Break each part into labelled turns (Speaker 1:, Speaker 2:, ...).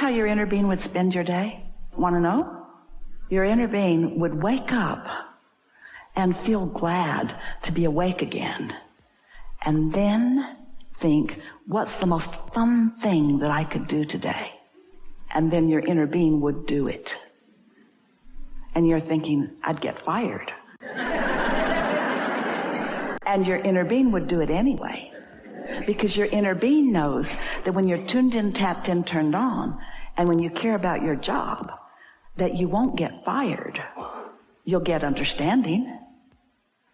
Speaker 1: how your inner being would spend your day? Want to know? Your inner being would wake up and feel glad to be awake again. And then think, what's the most fun thing that I could do today? And then your inner being would do it. And you're thinking, I'd get fired. And your inner being would do it anyway. Because your inner being knows that when you're tuned in, tapped in, turned on, and when you care about your job, that you won't get fired. You'll get understanding.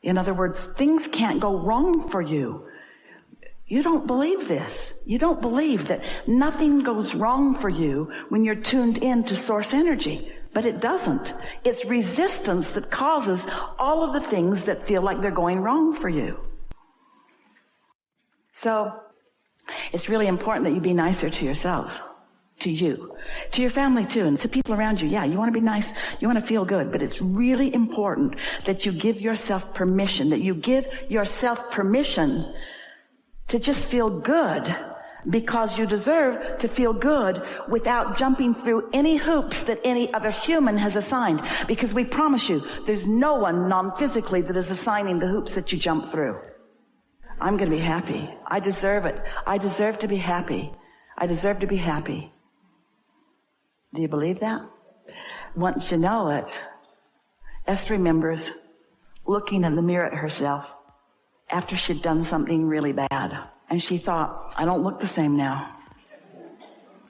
Speaker 1: In other words, things can't go wrong for you. You don't believe this. You don't believe that nothing goes wrong for you when you're tuned in to source energy. But it doesn't. It's resistance that causes all of the things that feel like they're going wrong for you. So it's really important that you be nicer to yourselves, to you, to your family too, and to people around you. Yeah, you want to be nice, you want to feel good, but it's really important that you give yourself permission, to just feel good, because you deserve to feel good without jumping through any hoops that any other human has assigned. Because we promise you, there's no one non-physically that is assigning the hoops that you jump through. I'm going to be happy. I deserve it. I deserve to be happy. I deserve to be happy. Do you believe that? Once you know it, Esther remembers looking in the mirror at herself after she'd done something really bad. And she thought, I don't look the same now.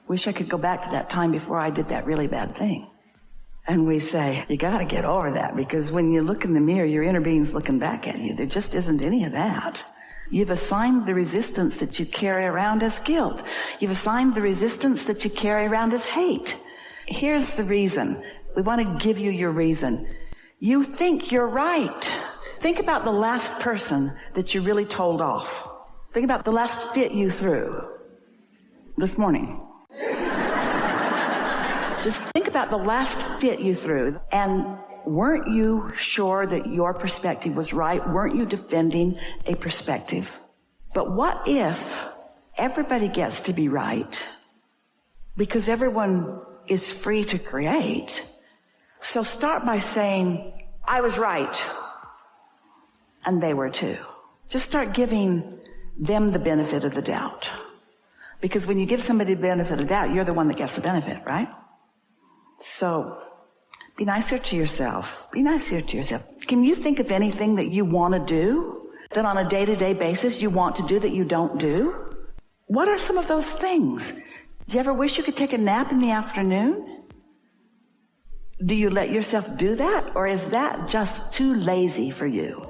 Speaker 1: Wish I could go back to that time before I did that really bad thing. And we say, you got to get over that, because when you look in the mirror, your inner being's looking back at you. There just isn't any of that. You've assigned the resistance that you carry around as guilt. You've assigned the resistance that you carry around as hate. Here's the reason. We want to give you your reason. You think you're right. Think about the last person that you really told off. Think about the last fit you threw this morning. Just think about the last fit you threw. And weren't you sure that your perspective was right? Weren't you defending a perspective? But what if everybody gets to be right? Because everyone is free to create. So start by saying, I was right. And they were too. Just start giving them the benefit of the doubt. Because when you give somebody the benefit of the doubt, you're the one that gets the benefit, right? So be nicer to yourself. Be nicer to yourself. Can you think of anything that you want to do, that on a day-to-day basis you want to do that you don't do? What are some of those things? Do you ever wish you could take a nap in the afternoon? Do you let yourself do that? Or is that just too lazy for you?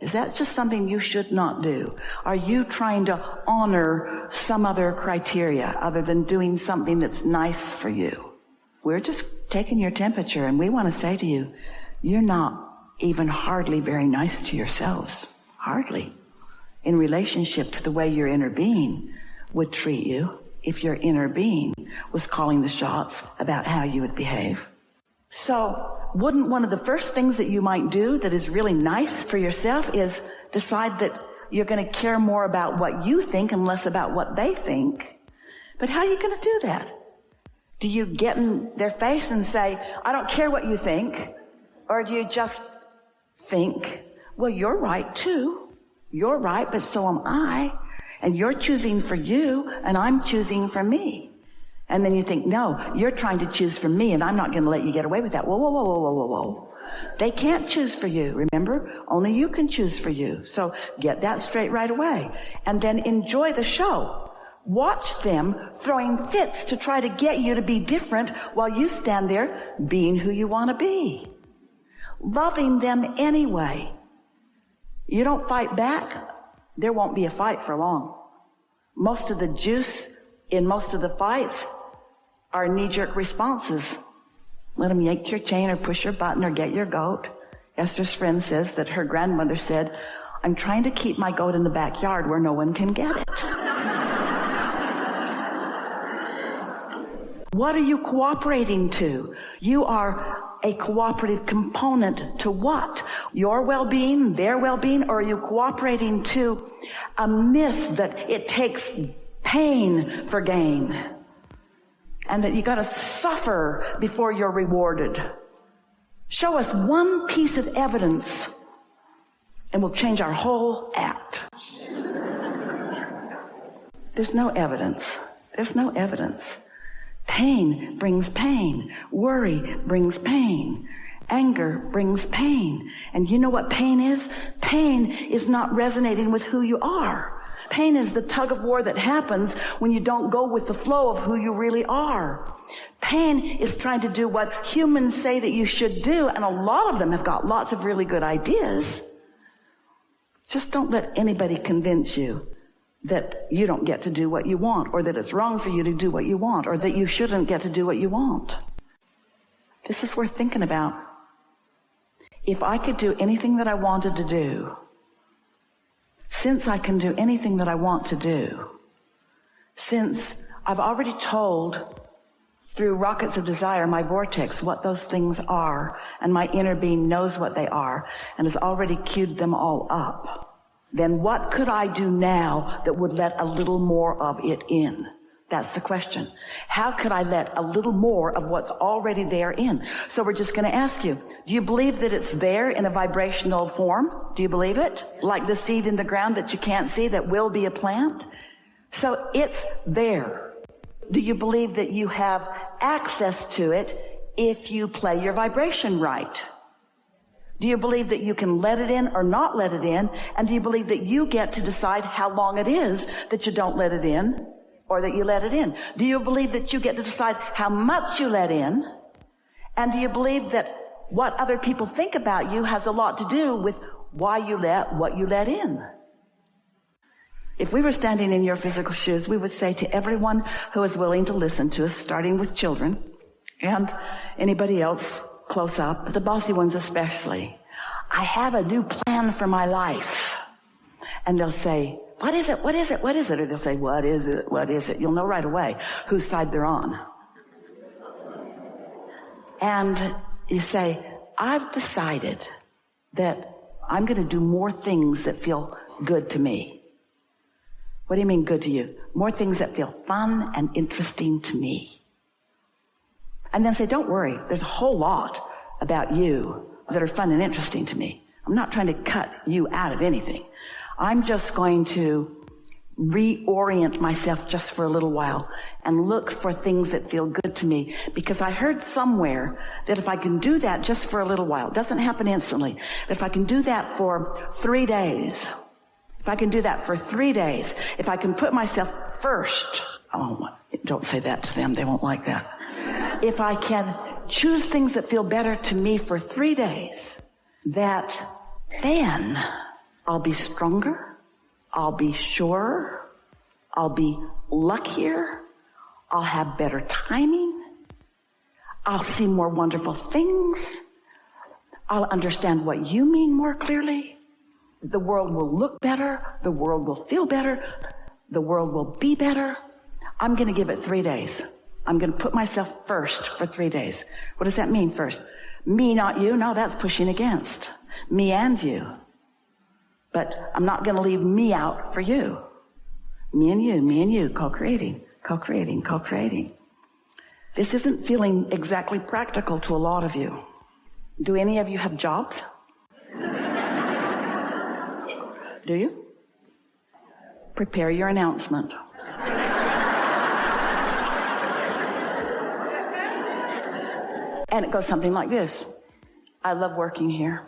Speaker 1: Is that just something you should not do? Are you trying to honor some other criteria other than doing something that's nice for you? We're just taking your temperature, and we want to say to you, you're not even hardly very nice to yourselves. Hardly. In relationship to the way your inner being would treat you if your inner being was calling the shots about how you would behave. So wouldn't one of the first things that you might do that is really nice for yourself is decide that you're going to care more about what you think and less about what they think? But how are you going to do that? Do you get in their face and say, I don't care what you think? Or do you just think, well, you're right too. You're right, but so am I. And you're choosing for you, and I'm choosing for me. And then you think, no, you're trying to choose for me, and I'm not going to let you get away with that. Whoa, whoa, whoa, whoa, whoa, whoa, whoa. They can't choose for you, remember? Only you can choose for you. So get that straight right away. And then enjoy the show. Watch them throwing fits to try to get you to be different while you stand there being who you want to be. Loving them anyway. You don't fight back, there won't be a fight for long. Most of the juice in most of the fights are knee-jerk responses. Let them yank your chain or push your button or get your goat. Esther's friend says that her grandmother said, I'm trying to keep my goat in the backyard where no one can get it. What are you cooperating to? You are a cooperative component to what? Your well-being, their well-being, or are you cooperating to a myth that it takes pain for gain? and that you got to suffer before you're rewarded. Show us one piece of evidence and we'll change our whole act. There's no evidence. There's no evidence. Pain brings pain. Worry brings pain. Anger brings pain. And you know what pain is? Pain is not resonating with who you are. Pain is the tug of war that happens when you don't go with the flow of who you really are. Pain is trying to do what humans say that you should do, and a lot of them have got lots of really good ideas. Just don't let anybody convince you that you don't get to do what you want, or that it's wrong for you to do what you want, or that you shouldn't get to do what you want. This is worth thinking about. If I could do anything that I wanted to do, since I can do anything that I want to do, since I've already told through rockets of desire, my vortex, what those things are, and my inner being knows what they are, and has already queued them all up, then what could I do now that would let a little more of it in? That's the question. How could I let a little more of what's already there in? So we're just going to ask you, do you believe that it's there in a vibrational form? Do you believe it? Like the seed in the ground that you can't see that will be a plant? So it's there. Do you believe that you have access to it if you play your vibration right? Do you believe that you can let it in or not let it in? And do you believe that you get to decide how long it is that you don't let it in or that you let it in? Do you believe that you get to decide how much you let in? And do you believe that what other people think about you has a lot to do with why you let what you let in? If we were standing in your physical shoes, we would say to everyone who is willing to listen to us, starting with children and anybody else close up, the bossy ones especially, I have a new plan for my life. And they'll say, what is it? What is it? What is it? Or they'll say, what is it? What is it? You'll know right away whose side they're on. And you say, I've decided that I'm going to do more things that feel good to me. What do you mean good to you? More things that feel fun and interesting to me. And then say, don't worry, there's a whole lot about you that are fun and interesting to me. I'm not trying to cut you out of anything. I'm just going to reorient myself just for a little while and look for things that feel good to me, because I heard somewhere that if I can do that just for a little while, it doesn't happen instantly, but if I can do that for 3 days, if I can do that for 3 days, if I can put myself first, oh, don't say that to them, they won't like that. If I can choose things that feel better to me for 3 days, that then I'll be stronger, I'll be surer, I'll be luckier, I'll have better timing, I'll see more wonderful things, I'll understand what you mean more clearly, the world will look better, the world will feel better, the world will be better. I'm going to give it 3 days. I'm going to put myself first for 3 days. What does that mean first? Me, not you? No, that's pushing against. Me and you. But I'm not going to leave me out for you. Me and you, co-creating, co-creating, co-creating. This isn't feeling exactly practical to a lot of you. Do any of you have jobs? Do you? Prepare your announcement. And it goes something like this. I love working here.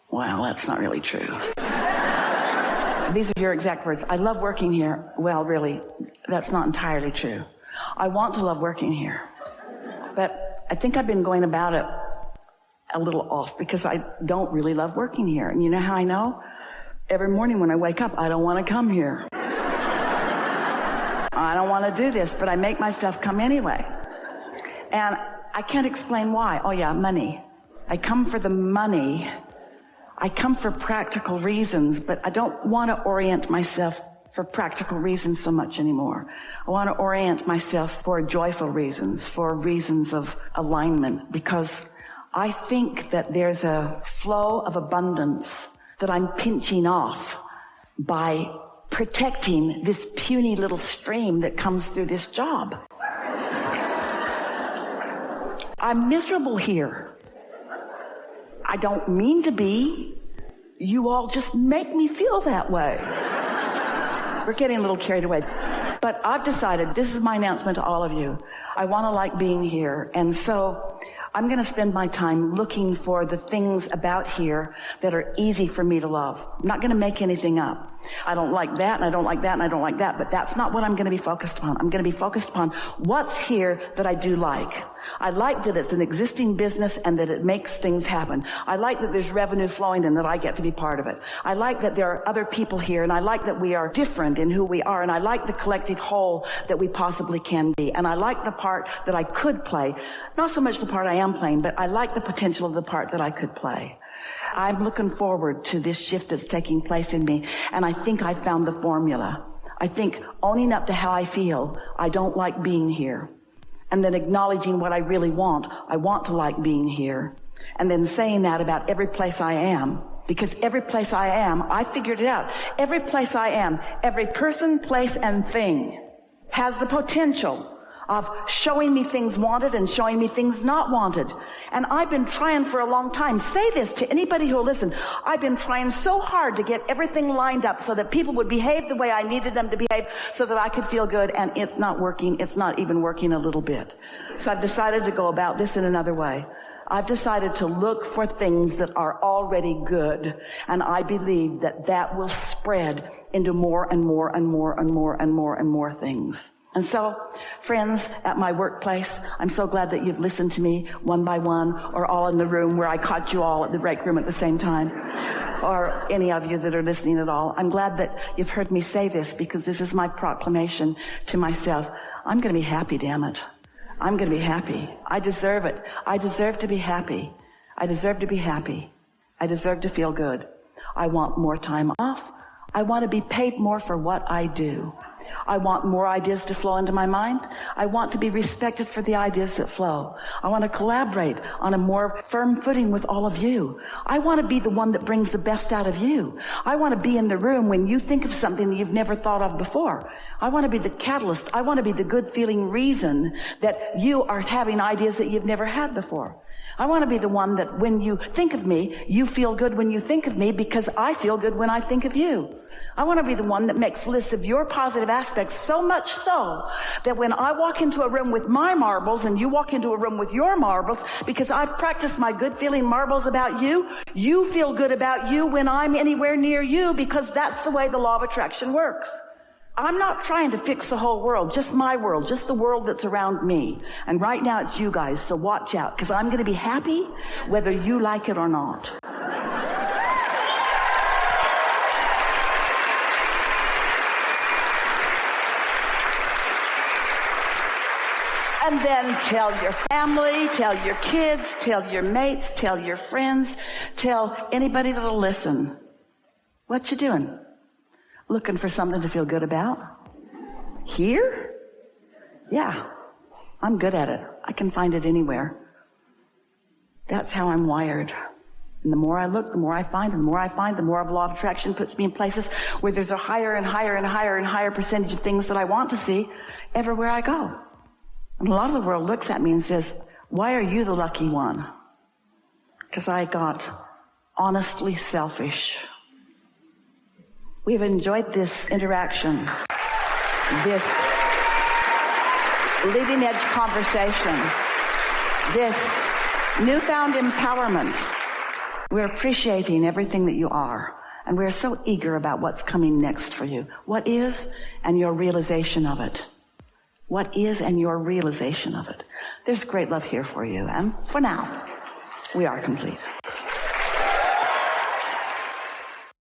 Speaker 1: Well, that's not really true. These are your exact words. I love working here. Well, really, that's not entirely true. I want to love working here. But I think I've been going about it a little off because I don't really love working here. And you know how I know? Every morning when I wake up, I don't want to come here. I don't want to do this, but I make myself come anyway. And I can't explain why. Oh yeah, money. I come for the money. I come for practical reasons, but I don't want to orient myself for practical reasons so much anymore. I want to orient myself for joyful reasons, for reasons of alignment, because I think that there's a flow of abundance that I'm pinching off by protecting this puny little stream that comes through this job. I'm miserable here. I don't mean to be. You all just make me feel that way. We're getting a little carried away. But I've decided, this is my announcement to all of you. I want to like being here. And so I'm going to spend my time looking for the things about here that are easy for me to love. I'm not going to make anything up. I don't like that, and I don't like that, and I don't like that, but that's not what I'm going to be focused upon. I'm going to be focused upon what's here that I do like. I like that it's an existing business and that it makes things happen. I like that there's revenue flowing and that I get to be part of it. I like that there are other people here, and I like that we are different in who we are, and I like the collective whole that we possibly can be. And I like the part that I could play. Not so much the part I am playing, but I like the potential of the part that I could play. I'm looking forward to this shift that's taking place in me, and I think I found the formula. I think owning up to how I feel, I don't like being here, and then acknowledging what I really want. I want to like being here, and then saying that about every place I am, because every place I am, I figured it out. Every place I am, every person, place, and thing has the potential of showing me things wanted and showing me things not wanted. And I've been trying for a long time. Say this to anybody who will listen. I've been trying so hard to get everything lined up so that people would behave the way I needed them to behave so that I could feel good, and it's not working. It's not even working a little bit. So I've decided to go about this in another way. I've decided to look for things that are already good, and I believe that that will spread into more and more and more and more and more and more things. And so, friends at my workplace, I'm so glad that you've listened to me one by one, or all in the room where I caught you all at the break room at the same time, or any of you that are listening at all. I'm glad that you've heard me say this, because this is my proclamation to myself. I'm going to be happy, damn it. I'm going to be happy. I deserve it. I deserve to be happy. I deserve to be happy. I deserve to feel good. I want more time off. I want to be paid more for what I do. I want more ideas to flow into my mind. I want to be respected for the ideas that flow. I want to collaborate on a more firm footing with all of you. I want to be the one that brings the best out of you. I want to be in the room when you think of something that you've never thought of before. I want to be the catalyst. I want to be the good feeling reason that you are having ideas that you've never had before. I want to be the one that when you think of me, you feel good when you think of me, because I feel good when I think of you. I want to be the one that makes lists of your positive aspects, so much so that when I walk into a room with my marbles and you walk into a room with your marbles, because I've practiced my good feeling marbles about you, you feel good about you when I'm anywhere near you, because that's the way the law of attraction works. I'm not trying to fix the whole world, just my world, just the world that's around me. And right now it's you guys, so watch out, because I'm going to be happy whether you like it or not. And then tell your family, tell your kids, tell your mates, tell your friends, tell anybody that'll listen. What you doing? Looking for something to feel good about? Here? Yeah, I'm good at it. I can find it anywhere. That's how I'm wired. And the more I look, the more I find, and the more I find, the more of law of attraction puts me in places where there's a higher and higher and higher and higher percentage of things that I want to see everywhere I go. And a lot of the world looks at me and says, why are you the lucky one? Because I got honestly selfish. We've enjoyed this interaction, this leading edge conversation, this newfound empowerment. We're appreciating everything that you are, and we're so eager about what's coming next for you. What is, and your realization of it. What is, and your realization of it. There's great love here for you, and for now, we are complete.